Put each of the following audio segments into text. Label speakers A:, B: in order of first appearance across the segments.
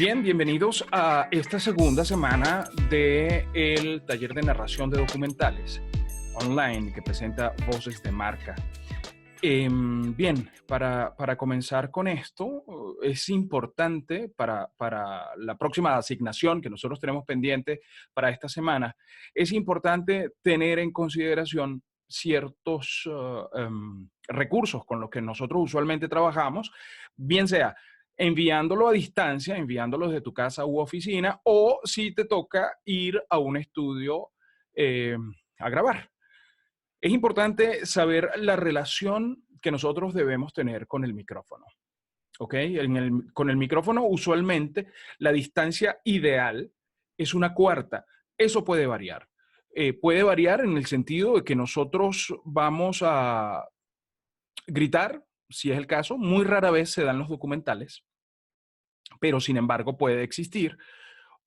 A: Bien, bienvenidos a esta segunda semana del taller de narración de documentales online que presenta Voces de Marca. Bien, para comenzar con esto, es importante para la próxima asignación que nosotros tenemos pendiente para esta semana, es importante tener en consideración ciertos recursos con los que nosotros usualmente trabajamos, bien sea enviándolo a distancia, enviándolo desde tu casa u oficina, o si te toca ir a un estudio eh, a grabar. Es importante saber la relación que nosotros debemos tener con el micrófono. ¿Ok? Con el micrófono, usualmente, la distancia ideal es una cuarta. Eso puede variar. Puede variar en el sentido de que nosotros vamos a gritar, si es el caso. Muy rara vez se dan los documentales, pero sin embargo puede existir.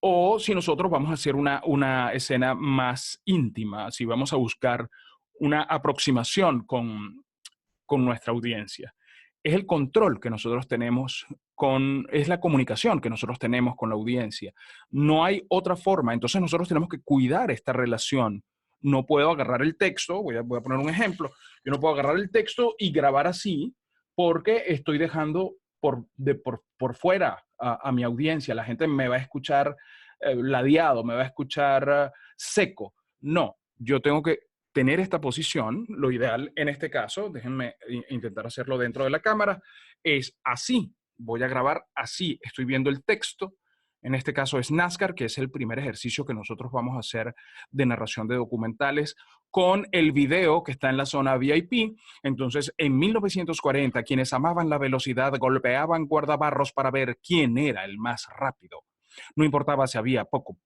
A: O si nosotros vamos a hacer una escena más íntima, si vamos a buscar una aproximación con nuestra audiencia. Es el control que nosotros tenemos es la comunicación que nosotros tenemos con la audiencia. No hay otra forma. Entonces nosotros tenemos que cuidar esta relación. No puedo agarrar el texto, voy a poner un ejemplo. Yo no puedo agarrar el texto y grabar así porque estoy dejando por fuera a mi audiencia. La gente me va a escuchar ladeado, me va a escuchar seco. No, yo tengo que tener esta posición. Lo ideal en este caso, déjenme intentar hacerlo dentro de la cámara, es así. Voy a grabar así. Estoy viendo el texto. En este caso es NASCAR, que es el primer ejercicio que nosotros vamos a hacer de narración de documentales con el video que está en la zona VIP. Entonces, en 1940, quienes amaban la velocidad golpeaban guardabarros para ver quién era el más rápido. No importaba si había poco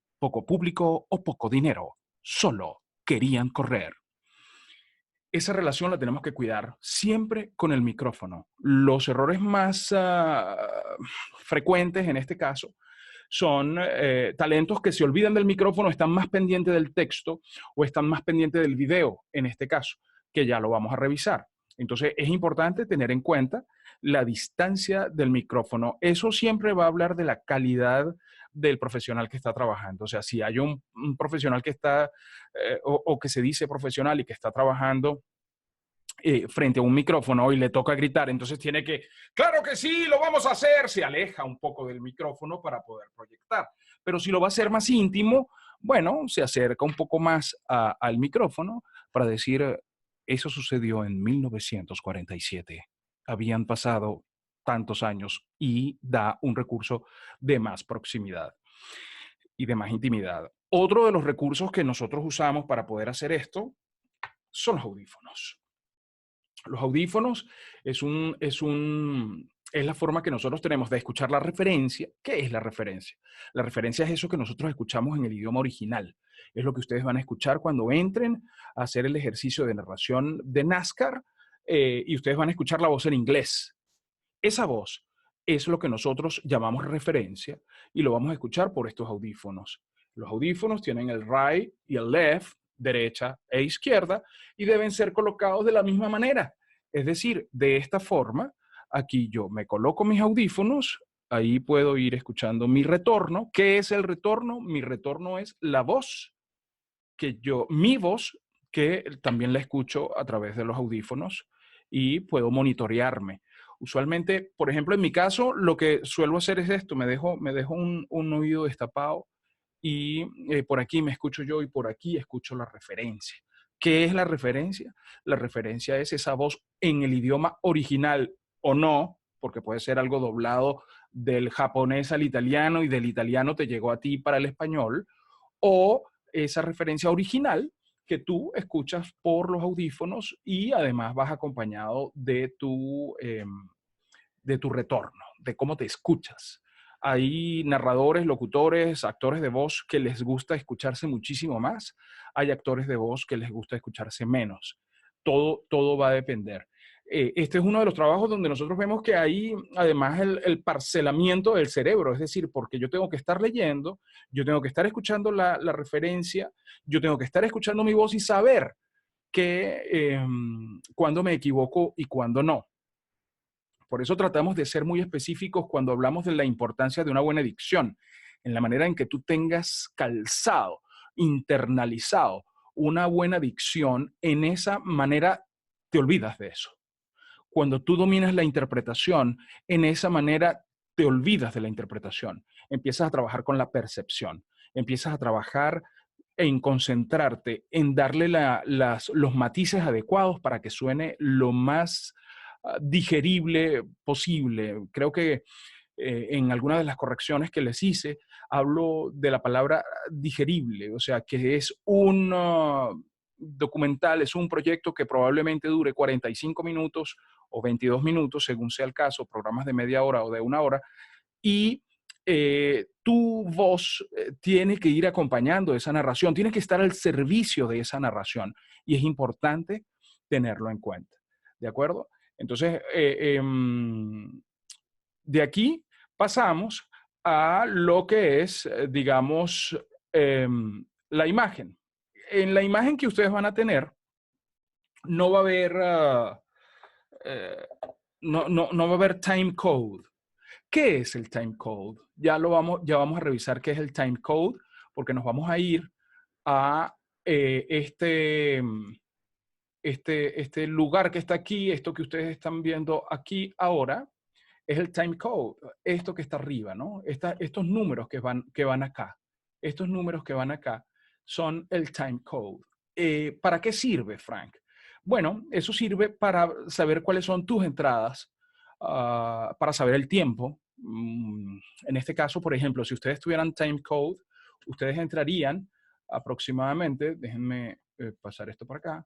A: público o poco dinero, solo querían correr. Esa relación la tenemos que cuidar siempre con el micrófono. Los errores más frecuentes en este caso son talentos que se olvidan del micrófono, están más pendientes del texto o están más pendientes del video, en este caso, que ya lo vamos a revisar. Entonces, es importante tener en cuenta la distancia del micrófono. Eso siempre va a hablar de la calidad del profesional que está trabajando. O sea, si hay un profesional que está, o que se dice profesional y que está trabajando frente a un micrófono y le toca gritar, entonces tiene que, claro que sí, lo vamos a hacer, se aleja un poco del micrófono para poder proyectar. Pero si lo va a hacer más íntimo, bueno, se acerca un poco más al micrófono para decir, eso sucedió en 1947. Habían pasado tantos años y da un recurso de más proximidad y de más intimidad. Otro de los recursos que nosotros usamos para poder hacer esto son los audífonos. Los audífonos es la forma que nosotros tenemos de escuchar la referencia. ¿Qué es la referencia? La referencia es eso que nosotros escuchamos en el idioma original. Es lo que ustedes van a escuchar cuando entren a hacer el ejercicio de narración de NASCAR y ustedes van a escuchar la voz en inglés. Esa voz es lo que nosotros llamamos referencia y lo vamos a escuchar por estos audífonos. Los audífonos tienen el right y el left, derecha e izquierda, y deben ser colocados de la misma manera. Es decir, de esta forma, aquí yo me coloco mis audífonos, ahí puedo ir escuchando mi retorno. ¿Qué es el retorno? Mi retorno es la voz mi voz, que también la escucho a través de los audífonos y puedo monitorearme. Usualmente, por ejemplo, en mi caso, lo que suelo hacer es esto, me dejo un oído destapado y por aquí me escucho yo y por aquí escucho la referencia. ¿Qué es la referencia? La referencia es esa voz en el idioma original o no, porque puede ser algo doblado del japonés al italiano y del italiano te llegó a ti para el español, o esa referencia original que tú escuchas por los audífonos y además vas acompañado de tu retorno, de cómo te escuchas. Hay narradores, locutores, actores de voz que les gusta escucharse muchísimo más. Hay actores de voz que les gusta escucharse menos. Todo va a depender. Este es uno de los trabajos donde nosotros vemos que hay además el parcelamiento del cerebro, es decir, porque yo tengo que estar leyendo, yo tengo que estar escuchando la referencia, yo tengo que estar escuchando mi voz y saber que cuándo me equivoco y cuándo no. Por eso tratamos de ser muy específicos cuando hablamos de la importancia de una buena dicción, en la manera en que tú tengas calzado, internalizado una buena dicción, en esa manera te olvidas de eso. Cuando tú dominas la interpretación, en esa manera te olvidas de la interpretación. Empiezas a trabajar con la percepción, empiezas a trabajar en concentrarte, en darle los matices adecuados para que suene lo más digerible posible. Creo que en algunas de las correcciones que les hice, hablo de la palabra digerible, o sea, que es un documental, es un proyecto que probablemente dure 45 minutos o 22 minutos, según sea el caso, programas de media hora o de una hora, y tu voz tiene que ir acompañando esa narración, tiene que estar al servicio de esa narración, y es importante tenerlo en cuenta, ¿de acuerdo? Entonces, de aquí pasamos a lo que es, digamos, la imagen. En la imagen que ustedes van a tener, no va a haber, no va a haber time code. ¿Qué es el time code? Ya vamos a revisar qué es el time code, porque nos vamos a ir a este lugar que está aquí, esto que ustedes están viendo aquí ahora, es el time code, esto que está arriba, ¿no? Estos números que van acá, estos números que van acá son el time code. ¿Para qué sirve, Frank? Bueno, eso sirve para saber cuáles son tus entradas, para saber el tiempo. En este caso, por ejemplo, si ustedes tuvieran time code, ustedes entrarían aproximadamente, déjenme pasar esto por acá,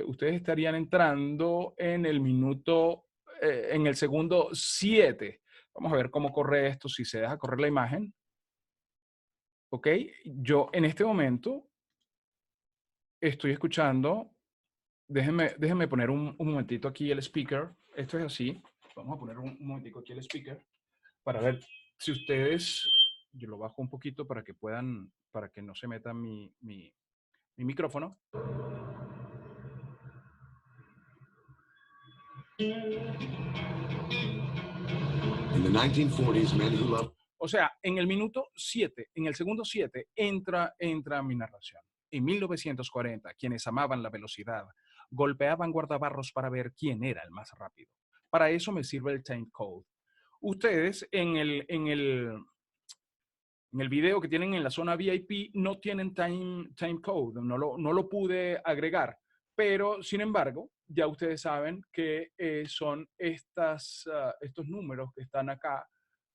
A: ustedes estarían entrando en el minuto, en el segundo 7. Vamos a ver cómo corre esto, si se deja correr la imagen. Ok, yo en este momento estoy escuchando, déjenme poner un momentito aquí el speaker. Esto es así. Vamos a poner un momentito aquí el speaker para ver si ustedes, yo lo bajo un poquito para que puedan, para que no se meta mi micrófono. In the 1940s, men who loved... O sea, en el minuto 7, en el segundo 7, entra mi narración. En 1940, quienes amaban la velocidad golpeaban guardabarros para ver quién era el más rápido. Para eso me sirve el time code. Ustedes en el video que tienen en la zona VIP no tienen time code, no lo pude agregar, pero sin embargo, ya ustedes saben que son estos números que están acá,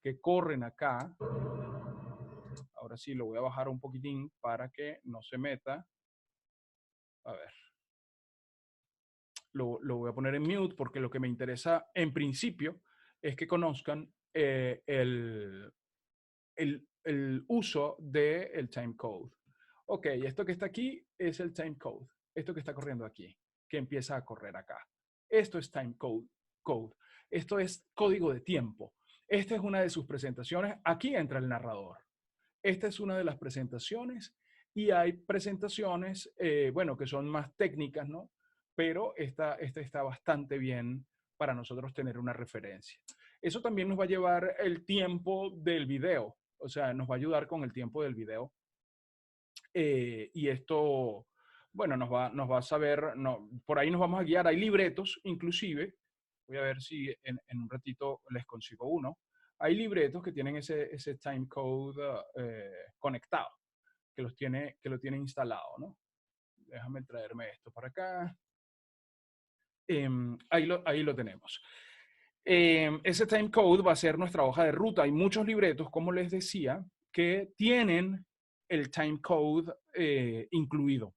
A: que corren acá. Ahora sí, lo voy a bajar un poquitín para que no se meta. A ver. Lo voy a poner en mute porque lo que me interesa en principio es que conozcan el uso del time code. Ok, esto que está aquí es el time code. Esto que está corriendo aquí, que empieza a correr acá. Esto es time code. Esto es código de tiempo. Esta es una de sus presentaciones. Aquí entra el narrador. Esta es una de las presentaciones y hay presentaciones, bueno, que son más técnicas, ¿no? Pero esta está bastante bien para nosotros tener una referencia. Eso también nos va a llevar el tiempo del video, o sea, nos va a ayudar con el tiempo del video. Y esto, bueno, nos va a saber, no, por ahí nos vamos a guiar. Hay libretos, inclusive, voy a ver si en un ratito les consigo uno. Hay libretos que tienen ese time code conectado, que lo tiene instalado, ¿no? Déjame traerme esto para acá. Ahí lo tenemos. Ese time code va a ser nuestra hoja de ruta. Hay muchos libretos, como les decía, que tienen el time code incluido.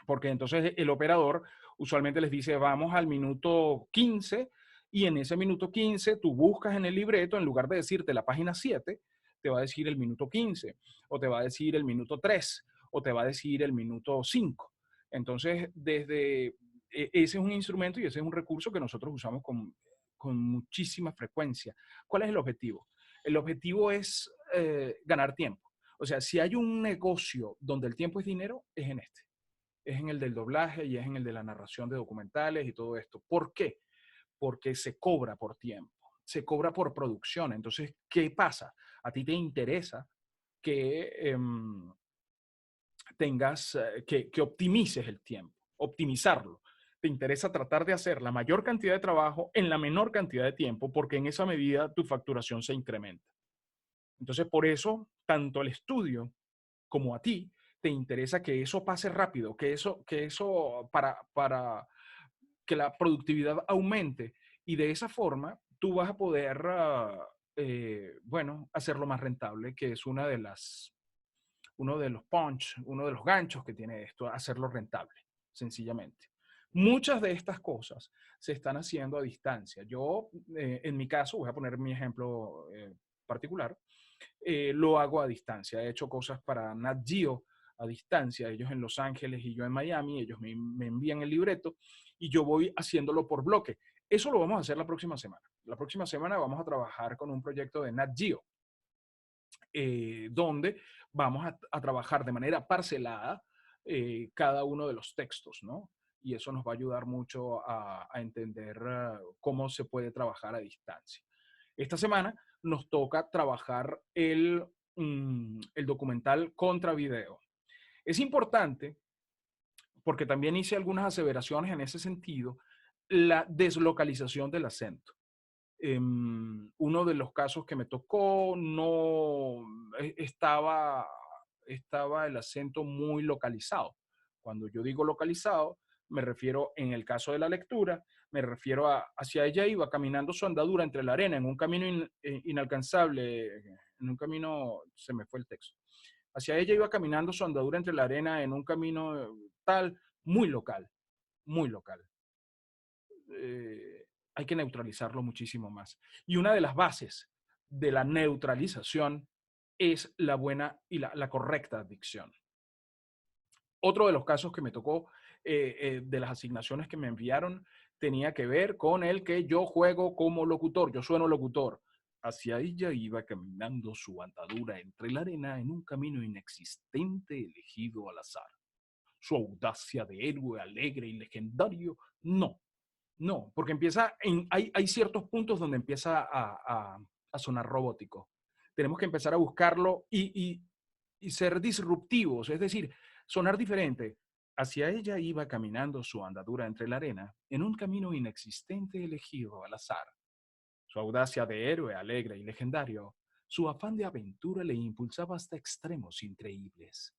A: Porque entonces el operador usualmente les dice, vamos al minuto 15, y en ese minuto 15 tú buscas en el libreto, en lugar de decirte la página 7, te va a decir el minuto 15, o te va a decir el minuto 3, o te va a decir el minuto 5. Entonces, ese es un instrumento y ese es un recurso que nosotros usamos con muchísima frecuencia. ¿Cuál es el objetivo? El objetivo es ganar tiempo. O sea, si hay un negocio donde el tiempo es dinero, es en este. Es en el del doblaje y es en el de la narración de documentales y todo esto. ¿Por qué? porque se cobra por tiempo, se cobra por producción. Entonces, ¿qué pasa? A ti te interesa que que optimices el tiempo, optimizarlo. Te interesa tratar de hacer la mayor cantidad de trabajo en la menor cantidad de tiempo, porque en esa medida tu facturación se incrementa. Entonces, por eso, tanto el estudio como a ti, te interesa que eso pase rápido, que eso para que la productividad aumente. Y de esa forma, tú vas a poder, bueno, hacerlo más rentable, que es uno de los punch, uno de los ganchos que tiene esto, hacerlo rentable, sencillamente. Muchas de estas cosas se están haciendo a distancia. Yo, en mi caso, voy a poner mi ejemplo particular, lo hago a distancia. He hecho cosas para Nat Geo a distancia, ellos en Los Ángeles y yo en Miami, ellos me envían el libreto y yo voy haciéndolo por bloque. Eso lo vamos a hacer la próxima semana. La próxima semana vamos a trabajar con un proyecto de Nat Geo, donde vamos a trabajar de manera parcelada cada uno de los textos, ¿no? Y eso nos va a ayudar mucho a entender cómo se puede trabajar a distancia. Esta semana nos toca trabajar el documental contra video. Es importante, porque también hice algunas aseveraciones en ese sentido, la deslocalización del acento. Uno de los casos que me tocó no estaba el acento muy localizado. Cuando yo digo localizado, me refiero en el caso de la lectura, me refiero a hacia ella iba caminando su andadura entre la arena en un camino inalcanzable, en un camino, se me fue el texto. Hacia ella iba caminando su andadura entre la arena en un camino tal, muy local, muy local. Hay que neutralizarlo muchísimo más. Y una de las bases de la neutralización es la buena y la correcta dicción. Otro de los casos que me tocó de las asignaciones que me enviaron tenía que ver con el que yo juego como locutor, yo sueno locutor. Hacia ella iba caminando su andadura entre la arena en un camino inexistente elegido al azar. Su audacia de héroe alegre y legendario, no, no, porque hay ciertos puntos donde empieza a sonar robótico. Tenemos que empezar a buscarlo y ser disruptivos, es decir, sonar diferente. Hacia ella iba caminando su andadura entre la arena, en un camino inexistente elegido al azar. Su audacia de héroe alegre y legendario, su afán de aventura le impulsaba hasta extremos increíbles.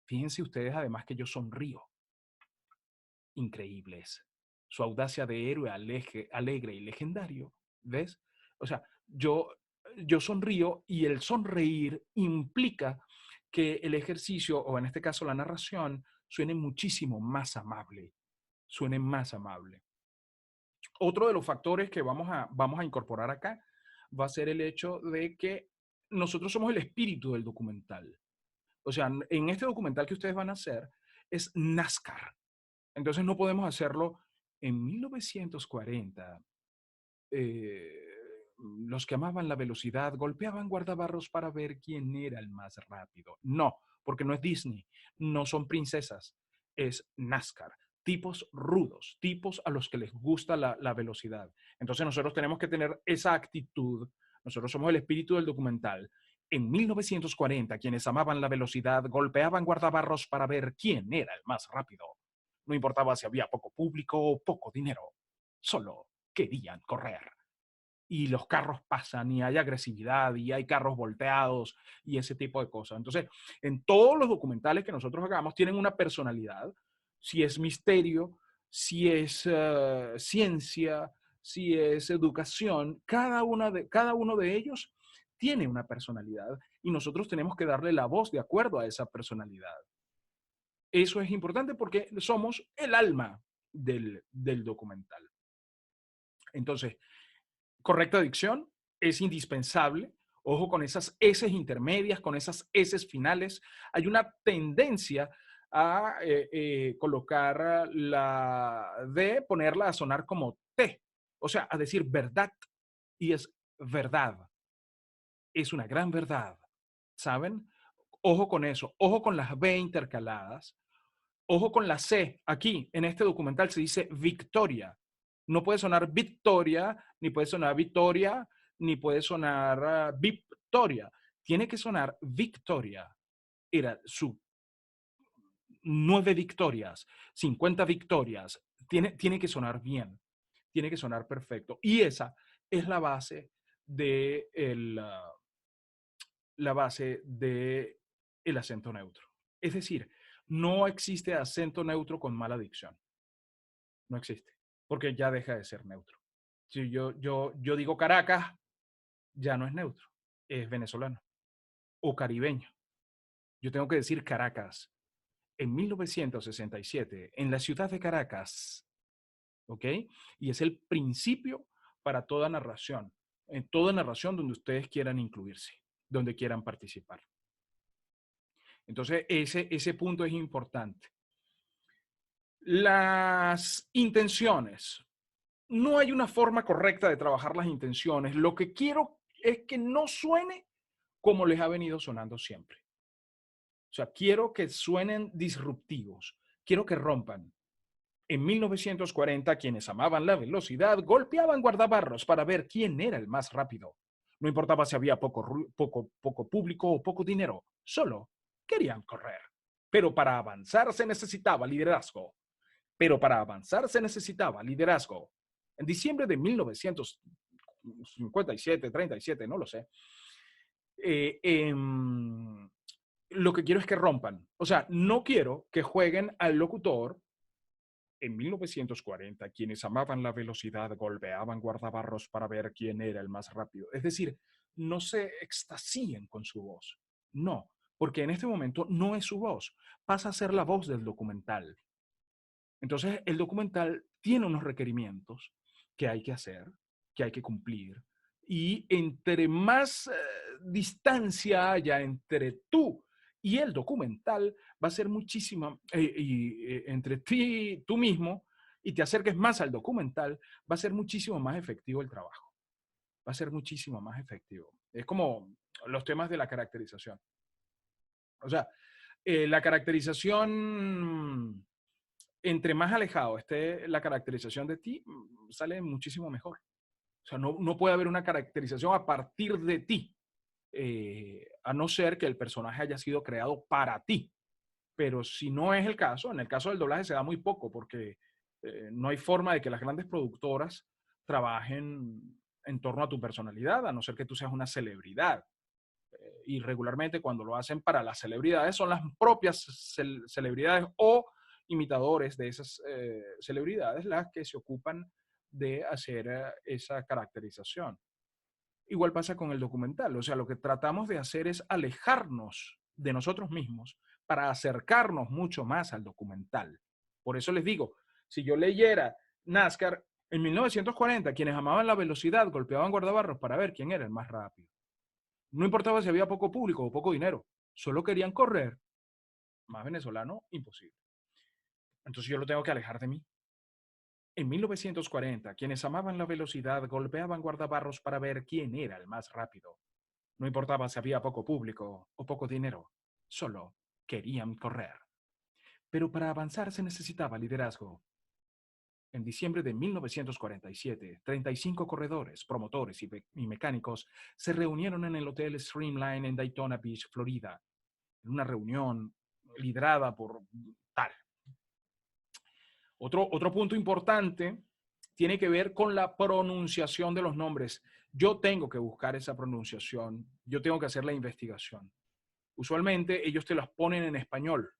A: Fíjense ustedes además que yo sonrío. Increíbles. Su audacia de héroe alegre y legendario, ¿ves? O sea, yo sonrío y el sonreír implica que el ejercicio, o en este caso la narración, suene muchísimo más amable, suene más amable. Otro de los factores que vamos a incorporar acá va a ser el hecho de que nosotros somos el espíritu del documental. O sea, en este documental que ustedes van a hacer es NASCAR. Entonces no podemos hacerlo en 1940. eh, los que amaban la velocidad golpeaban guardabarros para ver quién era el más rápido. No, porque no es Disney, no son princesas, es NASCAR. Tipos rudos, tipos a los que les gusta la velocidad. Entonces nosotros tenemos que tener esa actitud. Nosotros somos el espíritu del documental. En 1940, quienes amaban la velocidad golpeaban guardabarros para ver quién era el más rápido. No importaba si había poco público o poco dinero, solo querían correr. Y los carros pasan y hay agresividad y hay carros volteados y ese tipo de cosas. Entonces, en todos los documentales que nosotros hagamos tienen una personalidad, si es misterio, si es ciencia, si es educación, cada uno de ellos tiene una personalidad y nosotros tenemos que darle la voz de acuerdo a esa personalidad. Eso es importante porque somos el alma del documental. Entonces, correcta dicción es indispensable. Ojo con esas S intermedias, con esas S finales. Hay una tendencia a colocar la D, ponerla a sonar como T, o sea, a decir verdad, y es verdad. Es una gran verdad, ¿saben? Ojo con eso, ojo con las B intercaladas, ojo con la C. Aquí, en este documental se dice victoria. No puede sonar Victoria, ni puede sonar Victoria, ni puede sonar Victoria. Tiene que sonar Victoria. Era su 9 victorias, 50 victorias. Tiene que sonar bien, tiene que sonar perfecto. Y esa es de el, uh, la base de el acento neutro. Es decir, no existe acento neutro con mala dicción. No existe, porque ya deja de ser neutro. Si yo digo Caracas, ya no es neutro, es venezolano o caribeño. Yo tengo que decir Caracas. En 1967, en la ciudad de Caracas, ¿ok? Y es el principio para toda narración, en toda narración donde ustedes quieran incluirse, donde quieran participar. Entonces, ese punto es importante. Las intenciones. No hay una forma correcta de trabajar las intenciones. Lo que quiero es que no suene como les ha venido sonando siempre. O sea, quiero que suenen disruptivos. Quiero que rompan. En 1940, quienes amaban la velocidad golpeaban guardabarros para ver quién era el más rápido. No importaba si había poco público o poco dinero, solo querían correr. Pero para avanzar se necesitaba liderazgo. Pero para avanzar se necesitaba liderazgo. En diciembre de 1957, 37, no lo sé, eh, eh, lo que quiero es que rompan. O sea, no quiero que jueguen al locutor. En 1940, quienes amaban la velocidad golpeaban guardabarros para ver quién era el más rápido. Es decir, no se extasíen con su voz. No, porque en este momento no es su voz, pasa a ser la voz del documental. Entonces, el documental tiene unos requerimientos que hay que hacer, que hay que cumplir. Y entre más distancia haya entre tú y el documental, va a ser muchísima, entre ti, tú mismo, y te acerques más al documental, va a ser muchísimo más efectivo el trabajo. Va a ser muchísimo más efectivo. Es como los temas de la caracterización. O sea, la caracterización, entre más alejado esté la caracterización de ti, sale muchísimo mejor. O sea, no puede haber una caracterización a partir de ti, a no ser que el personaje haya sido creado para ti. Pero si no es el caso, en el caso del doblaje se da muy poco, porque no hay forma de que las grandes productoras trabajen en torno a tu personalidad, a no ser que tú seas una celebridad. Y regularmente cuando lo hacen para las celebridades son las propias celebridades o imitadores de esas celebridades las que se ocupan de hacer esa caracterización. Igual pasa con el documental, o sea, lo que tratamos de hacer es alejarnos de nosotros mismos para acercarnos mucho más al documental. Por eso les digo, si yo leyera NASCAR en 1940, quienes amaban la velocidad golpeaban guardabarros para ver quién era el más rápido. No importaba si había poco público o poco dinero, solo querían correr. Más venezolano, imposible. Entonces yo lo tengo que alejar de mí. En 1940, quienes amaban la velocidad golpeaban guardabarros para ver quién era el más rápido. No importaba si había poco público o poco dinero, solo querían correr. Pero para avanzar se necesitaba liderazgo. En diciembre de 1947, 35 corredores, promotores y mecánicos se reunieron en el Hotel Streamline en Daytona Beach, Florida, en una reunión liderada por tal. Otro punto importante tiene que ver con la pronunciación de los nombres. Yo tengo que buscar esa pronunciación, yo tengo que hacer la investigación. Usualmente ellos te las ponen en español.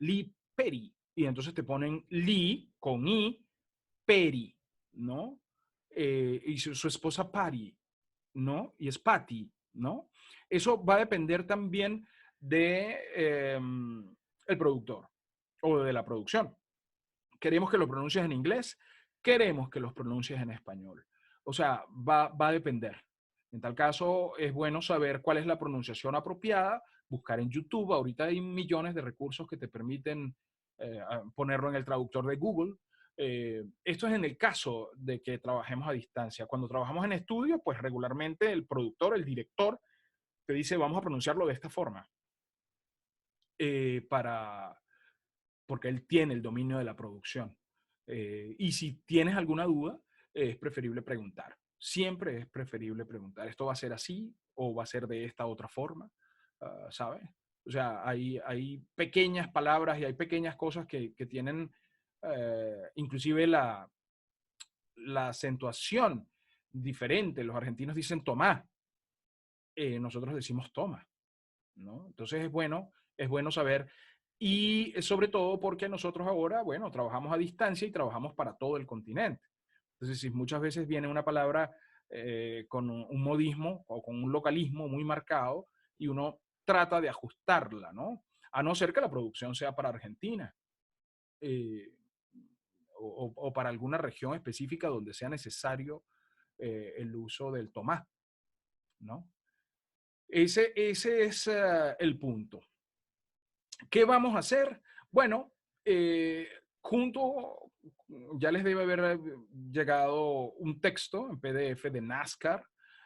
A: Lee Perry. Y entonces te ponen Lee con I, Perry, ¿no? Y su esposa Patty, ¿no? Y es Patty, ¿no? Eso va a depender también de el productor o de la producción. Queremos que lo pronuncies en inglés, queremos que los pronuncies en español. O sea, va a depender. En tal caso, es bueno saber cuál es la pronunciación apropiada, buscar en YouTube. Ahorita hay millones de recursos que te permiten ponerlo en el traductor de Google. Esto es en el caso de que trabajemos a distancia. Cuando trabajamos en estudio, pues regularmente el productor, el director, te dice, vamos a pronunciarlo de esta forma, porque él tiene el dominio de la producción. Y si tienes alguna duda, es preferible preguntar. Siempre es preferible preguntar, ¿esto va a ser así o va a ser de esta otra forma? ¿Sabes? O sea, hay pequeñas palabras y hay pequeñas cosas que tienen inclusive la acentuación diferente. Los argentinos dicen tomá, nosotros decimos toma, ¿no? Entonces es bueno saber y sobre todo porque nosotros ahora, bueno, trabajamos a distancia y trabajamos para todo el continente. Entonces, si muchas veces viene una palabra con un modismo o con un localismo muy marcado y uno trata de ajustarla, ¿no? A no ser que la producción sea para Argentina eh, o para alguna región específica donde sea necesario el uso del tomás, ¿no? Ese es el punto. ¿Qué vamos a hacer? Bueno, junto, ya les debe haber llegado un texto en PDF de NASCAR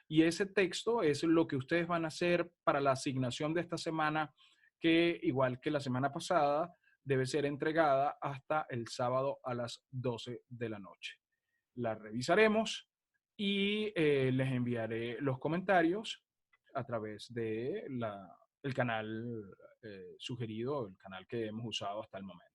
A: y ese texto es lo que ustedes van a hacer para la asignación de esta semana, que igual que la semana pasada, debe ser entregada hasta el sábado a las 12 de la noche. La revisaremos y les enviaré los comentarios a través de el canal sugerido, el canal que hemos usado hasta el momento.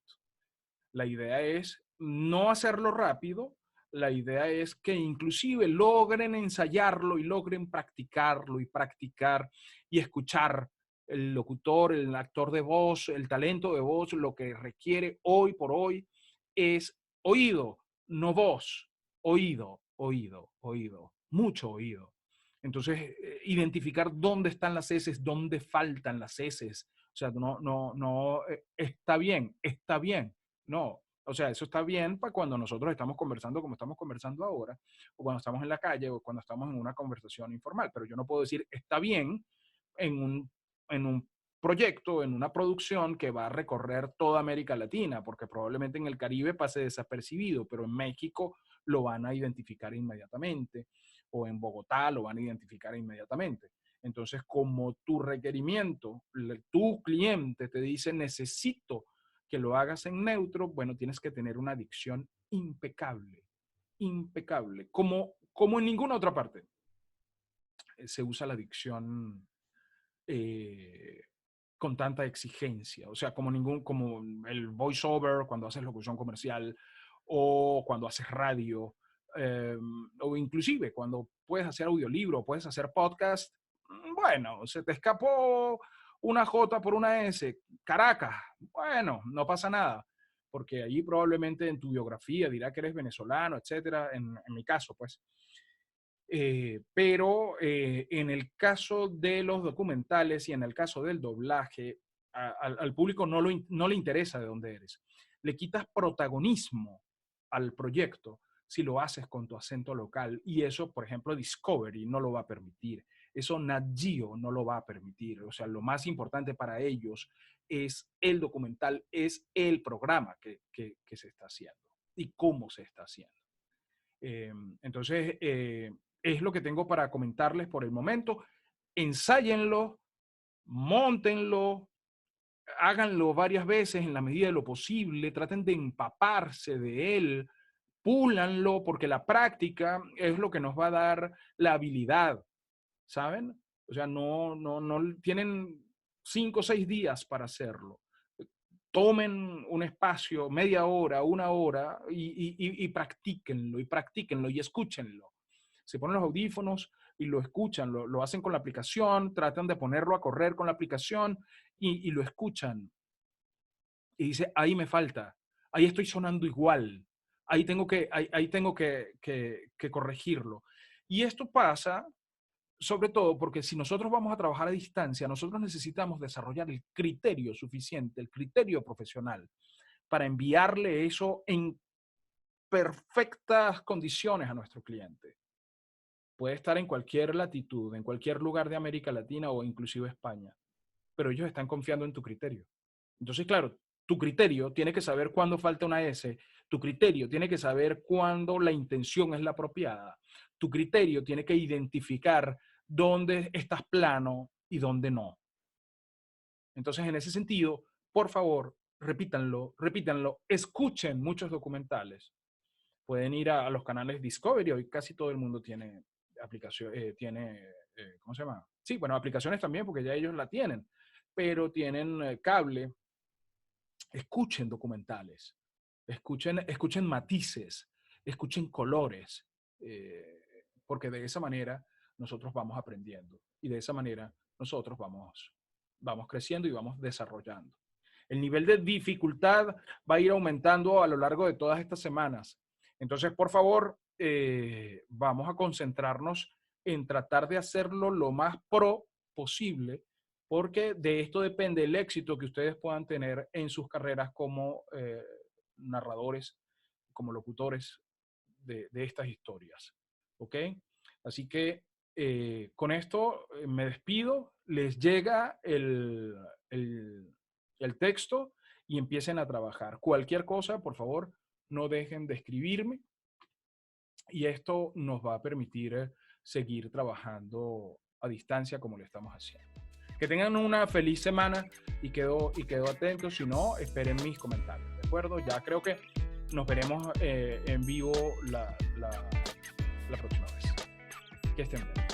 A: La idea es no hacerlo rápido, la idea es que inclusive logren ensayarlo y logren practicarlo y practicar y escuchar el locutor, el actor de voz, el talento de voz, lo que requiere hoy por hoy es oído, no voz, oído, oído, oído, mucho oído. Entonces, identificar dónde están las heces, dónde faltan las heces. O sea, no, está bien, está bien. No, o sea, eso está bien para cuando nosotros estamos conversando como estamos conversando ahora, o cuando estamos en la calle, o cuando estamos en una conversación informal. Pero yo no puedo decir está bien en en un proyecto, en una producción que va a recorrer toda América Latina, porque probablemente en el Caribe pase desapercibido, pero en México lo van a identificar inmediatamente, o en Bogotá lo van a identificar inmediatamente. Entonces, como tu requerimiento, tu cliente te dice necesito que lo hagas en neutro, bueno, tienes que tener una dicción impecable, impecable, como en ninguna otra parte se usa la dicción eh, con tanta exigencia. O sea, como el voiceover cuando haces locución comercial o cuando haces radio, o inclusive cuando puedes hacer audiolibro, puedes hacer podcast. Bueno, se te escapó una J por una S, Caracas. Bueno, no pasa nada, porque allí probablemente en tu biografía dirá que eres venezolano, etcétera. En mi caso, pues. Pero en el caso de los documentales y en el caso del doblaje, al público no le interesa de dónde eres. Le quitas protagonismo al proyecto si lo haces con tu acento local. Y eso, por ejemplo, Discovery no lo va a permitir. Eso Nat Geo no lo va a permitir. O sea, lo más importante para ellos es el documental, es el programa que se está haciendo y cómo se está haciendo. Entonces, es lo que tengo para comentarles por el momento. Ensáyenlo, móntenlo, háganlo varias veces en la medida de lo posible, traten de empaparse de él, púlanlo, porque la práctica es lo que nos va a dar la habilidad, ¿saben? O sea, no tienen 5 o 6 días para hacerlo. Tomen un espacio, media hora, una hora, y practíquenlo y escúchenlo. Se ponen los audífonos y lo escuchan, lo hacen con la aplicación, tratan de ponerlo a correr con la aplicación y lo escuchan. Y dice, ahí me falta, ahí estoy sonando igual, ahí tengo que corregirlo. Y esto pasa sobre todo porque si nosotros vamos a trabajar a distancia, nosotros necesitamos desarrollar el criterio suficiente, el criterio profesional, para enviarle eso en perfectas condiciones a nuestro cliente. Puede estar en cualquier latitud, en cualquier lugar de América Latina o inclusive España, pero ellos están confiando en tu criterio. Entonces, claro, tu criterio tiene que saber cuándo falta una S, tu criterio tiene que saber cuándo la intención es la apropiada, tu criterio tiene que identificar dónde estás plano y dónde no. Entonces, en ese sentido, por favor, repítanlo, repítanlo, escuchen muchos documentales. Pueden ir a los canales Discovery, hoy casi todo el mundo tiene aplicación, ¿cómo se llama? Sí, bueno, aplicaciones también porque ya ellos la tienen, pero tienen cable. Escuchen documentales, escuchen matices, escuchen colores, porque de esa manera nosotros vamos aprendiendo y de esa manera nosotros vamos creciendo y vamos desarrollando. El nivel de dificultad va a ir aumentando a lo largo de todas estas semanas. Entonces, por favor, vamos a concentrarnos en tratar de hacerlo lo más pro posible, porque de esto depende el éxito que ustedes puedan tener en sus carreras como narradores, como locutores de estas historias. ¿Ok? Así que con esto me despido, les llega el texto y empiecen a trabajar. Cualquier cosa, por favor, no dejen de escribirme y esto nos va a permitir seguir trabajando a distancia como lo estamos haciendo. Que tengan una feliz semana y quedo atento. Si no, esperen mis comentarios, ¿de acuerdo? Ya creo que nos veremos en vivo la próxima vez. Que estén bien.